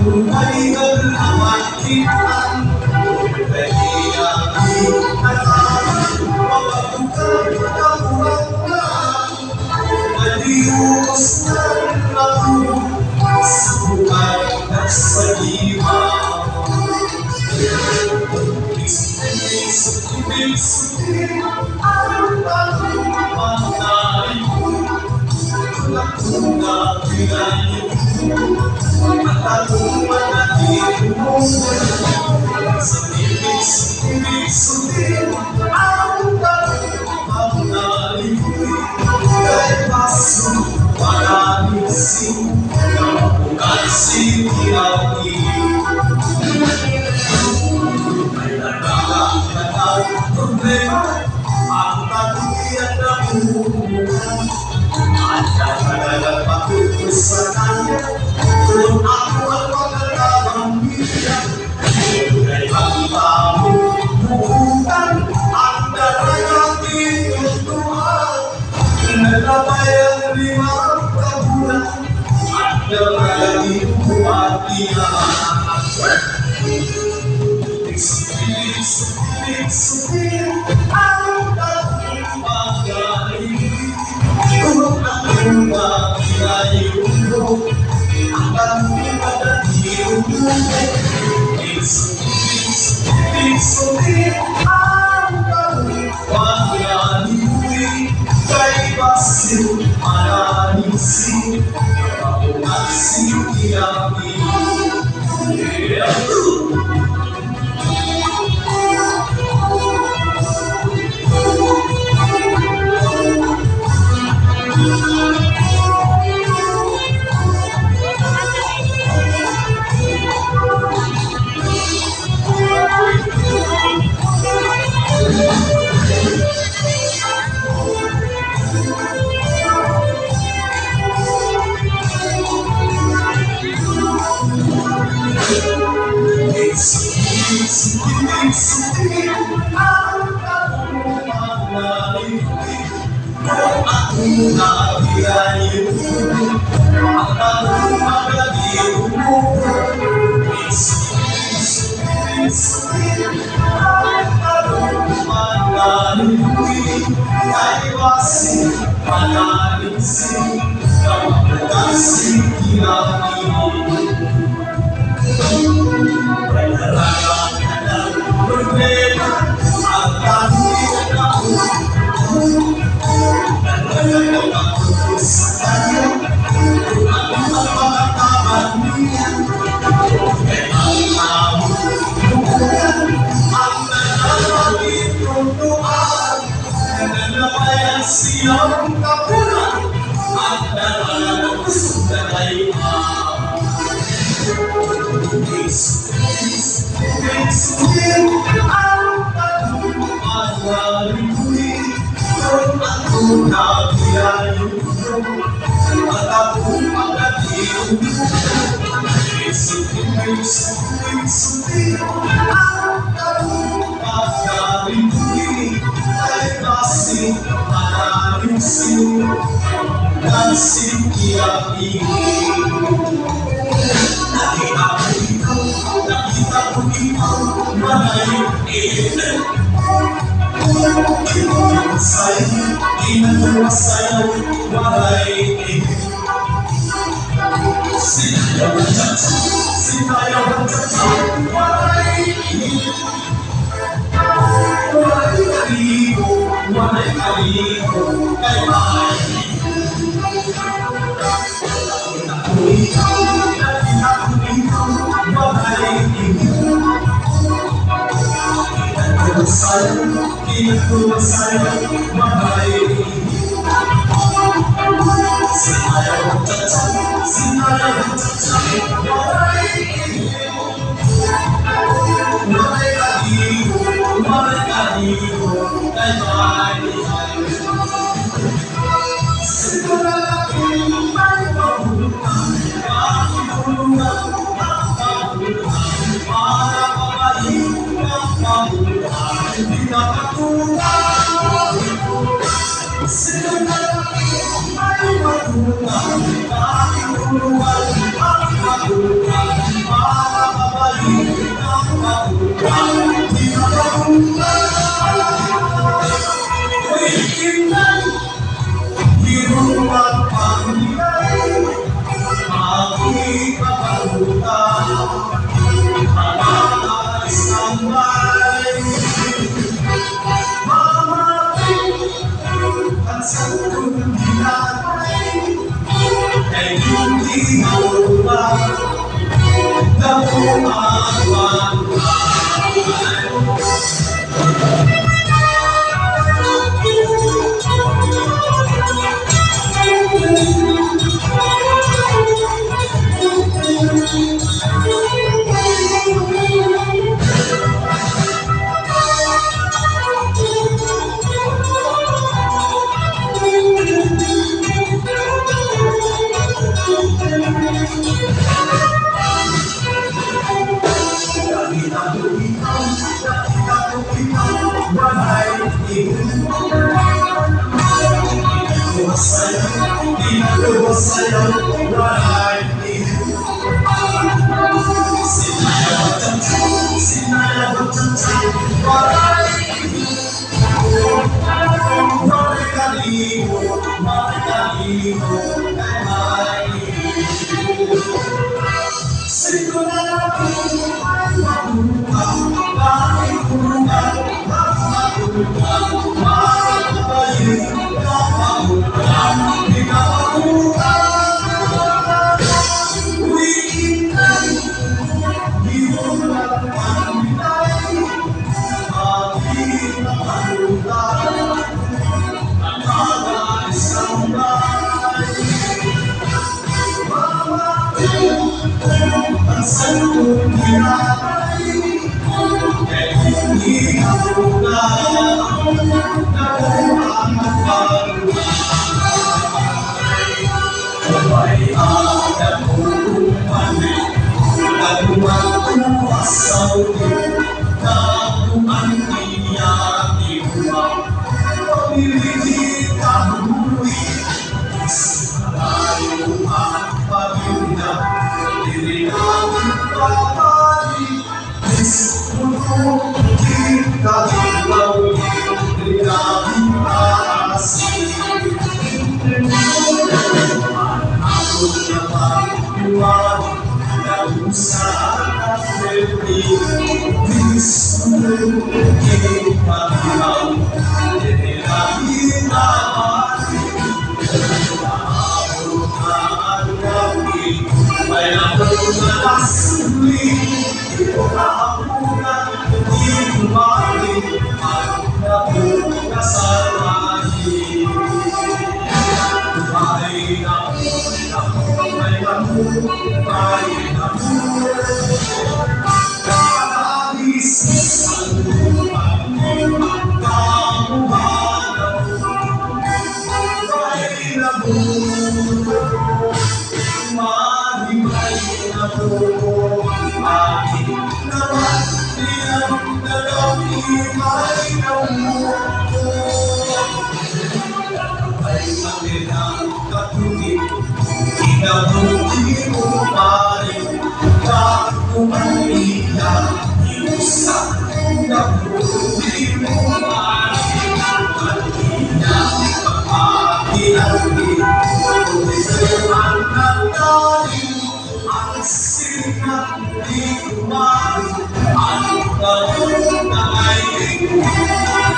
tunay na namagitan. Kaya itatawag, mapagkang kamulang maliwas na ako sa buhay at sa liwan. Ibig-sabihin ang pagpapanay na kung nakirayo at akong manatili mo. Ibig-sabihin ang pagpapanay kay paso maraming sing at sinirawi. May nagkakalang problema ang tatulian na umuulan. At nakagalang patuloy sa kanya kung ako ang magandang niya. Kay pagtamo buutan ang daragang tinutuhan. Nalabay ang limang kabulan at nalaging buhatihan. Ibig-sabihin ang pagpapagay kung akong magilayo mo ang pagpapagay mo. Ibig-sabihin ang pagpapagay kay basil maraming sing ako nagsikiyabi. Ibig-sabihin ang pagpapanay kung akong nakirayo ang pagpapagaliw mo. Ibig-sabihin ang pagpapanay kay basil maraming sing ako nagsikiyabi. May nagkakalang problema ang tatulian na umuulan. Nalagay ang patuloy sa kanya kung ako ang magandang niya. Kay pagtamo buutan ang nalaging tinutuhan. Nalabay ang siyang kabulan at nalaging sundalayan. Ibig-sabihin ang pagpapagay kung akong nagilayo at akong magaliw. Ibig-sabihin ang pagpapagay kay basil maraming sing at sinkiyabi. Nakita ko ikaw, mahayuin. Inasayaw, mahayuin. Sinayaw ang tsa-tsa, mahayuin. Walay kaligo, kay mahayuin. Sayang, mahayuin. Sinayaw ang tsa-tsa, mahayuin. Walay kaligo, kay mahayuin. Siguro natin may mahulungan, mahulungan, para pabalik ang mahulungan. Hindi na katulad. Siguro natin may mahulungan, mahulungan, mahulungan,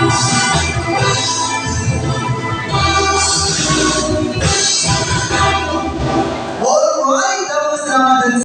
Ang